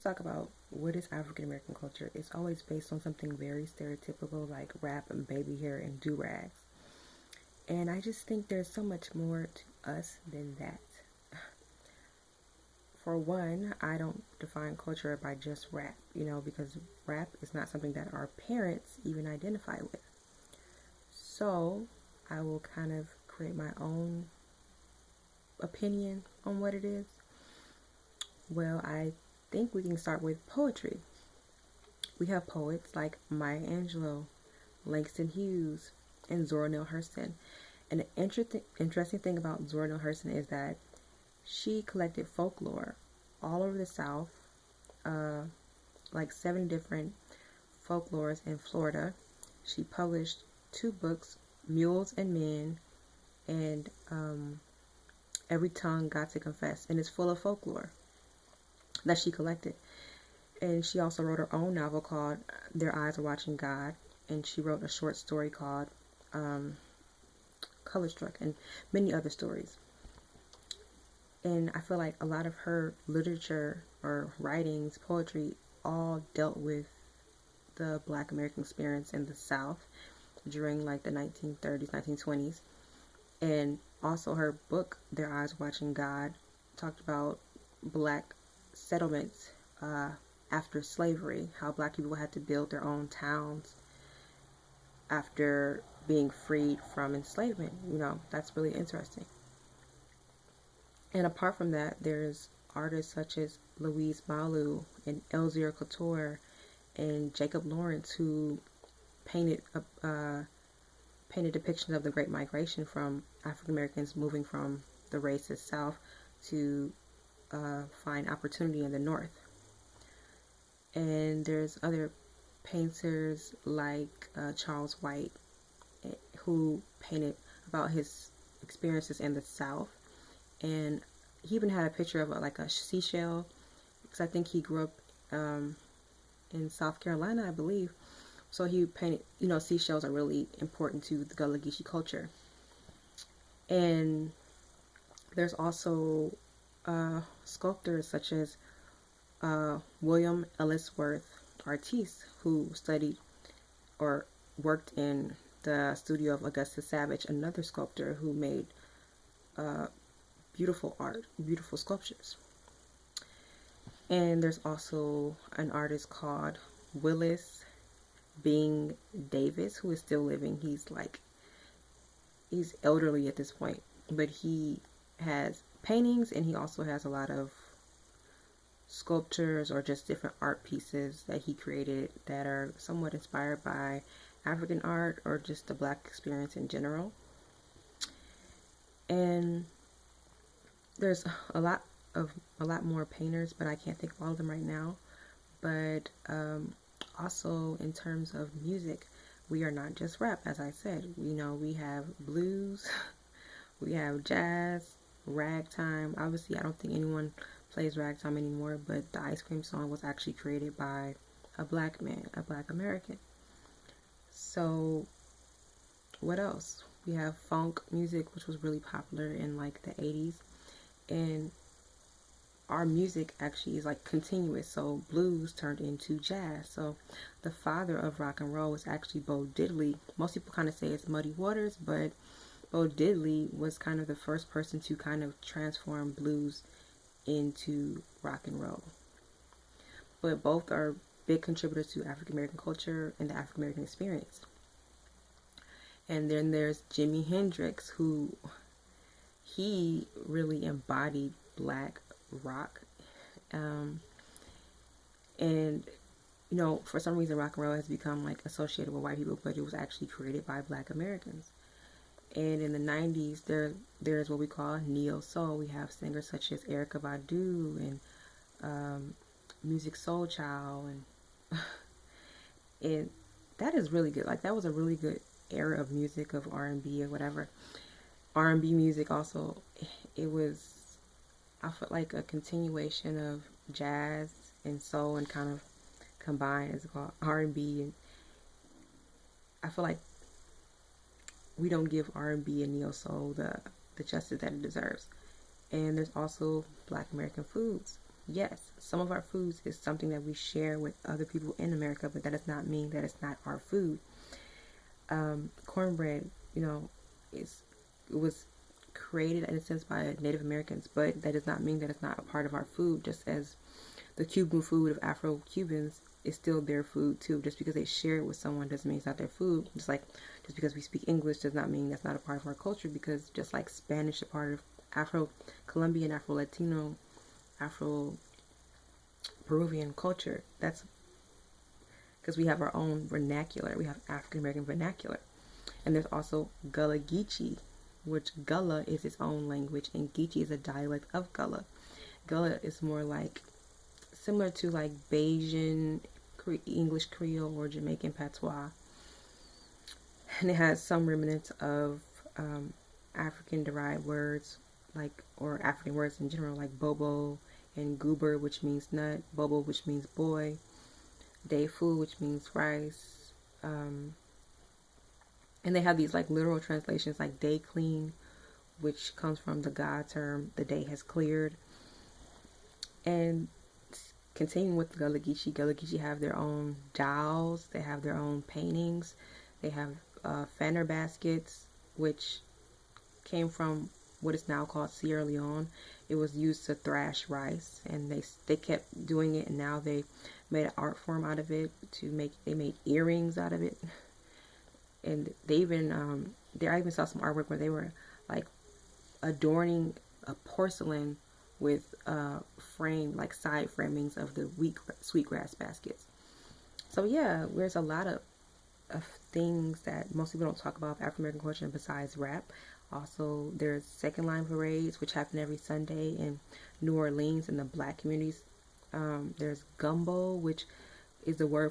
talk about what is African American culture, it's always based on something very stereotypical like rap and baby hair and do rags. And I just think there's so much more to us than that. For one, I don't define culture by just rap, because rap is not something that our parents even identify with. So I will kind of create my own opinion on what it is. Well, I think we can start with poetry. We have poets like Maya Angelou, Langston Hughes, and Zora Neale Hurston. And the interesting thing about Zora Neale Hurston is that she collected folklore all over the South, uh, like 7 different folklores in Florida. She published 2 books, Mules and Men, and Every Tongue Got to Confess, and it's full of folklore that she collected. And she also wrote her own novel called Their Eyes Are Watching God, and she wrote a short story called Color Struck, and many other stories. And I feel like a lot of her literature or writings, poetry, all dealt with the Black American experience in the South during like the 1930s, 1920s. And also her book, Their Eyes Watching God, talked about Black settlements after slavery, how Black people had to build their own towns after being freed from enslavement. That's really interesting. And apart from that, there's artists such as Louise Malu and Elzire Couture and Jacob Lawrence who painted depictions of the Great Migration from African Americans moving from the racist South to find opportunity in the North. And there's other painters like Charles White, who painted about his experiences in the South. And he even had a picture of like a seashell, because I think he grew up in South Carolina, I believe. So he painted, seashells are really important to the Gullah Geechee culture. And there's also sculptors such as William Ellisworth Artiste, who studied or worked in the studio of Augustus Savage, another sculptor who made beautiful art, beautiful sculptures. And there's also an artist called Willis Bing Davis, who is still living. He's elderly at this point, but he has paintings, and he also has a lot of sculptures or just different art pieces that he created that are somewhat inspired by African art or just the Black experience in general. And there's a lot more painters, but I can't think of all of them right now. But also in terms of music, we are not just rap, as I said. We have blues, we have jazz, ragtime. Obviously, I don't think anyone plays ragtime anymore, but the ice cream song was actually created by a Black man, a Black American. So what else? We have funk music, which was really popular in like the 80s. And our music actually is like continuous. So blues turned into jazz. So the father of rock and roll was actually Bo Diddley. Most people kind of say it's Muddy Waters, but Bo Diddley was kind of the first person to kind of transform blues into rock and roll. But both are big contributors to African American culture and the African American experience. And then there's Jimi Hendrix, who he really embodied Black rock. And for some reason rock and roll has become like associated with white people, but it was actually created by Black Americans. And in the 90s, there's what we call neo soul. We have singers such as Erykah Badu and Music Soul Child, and that is really good. Like, that was a really good era of music, of R&B or whatever. R&B music also, I felt like a continuation of jazz and soul and kind of combined. It's called R&B, and I feel like we don't give R&B and neo soul the justice that it deserves. And there's also Black American foods. yes, some of our foods is something that we share with other people in America, but that does not mean that it's not our food. Cornbread, you know, is it was created in a sense by Native Americans, but that does not mean that it's not a part of our food. Just as the Cuban food of Afro-Cubans is still their food too. Just because they share it with someone doesn't mean it's not their food. Just like just because we speak English does not mean that's not a part of our culture. Because just like Spanish is a part of Afro-Colombian, Afro-Latino, Afro-Peruvian culture. That's because we have our own vernacular. We have African American vernacular. And there's also Gullah Geechee, which Gullah is its own language, and Geechee is a dialect of Gullah. Gullah is more like similar to like Bayesian English Creole or Jamaican Patois, and it has some remnants of African derived words like or African words in general like bobo and goober, which means nut, bobo, which means boy, defu, which means rice. And they have these like literal translations like day clean, which comes from the God term, the day has cleared. And continuing with the Gullah Geechee have their own dolls, they have their own paintings, they have fanner baskets, which came from what is now called Sierra Leone. It was used to thrash rice, and they kept doing it, and now they made an art form out of it they made earrings out of it. And they even I even saw some artwork where they were like adorning a porcelain with side framings of the sweetgrass baskets. So yeah, there's a lot of things that most people don't talk about African American culture besides rap. Also, there's second line parades, which happen every Sunday in New Orleans in the black communities. There's gumbo, which is the word for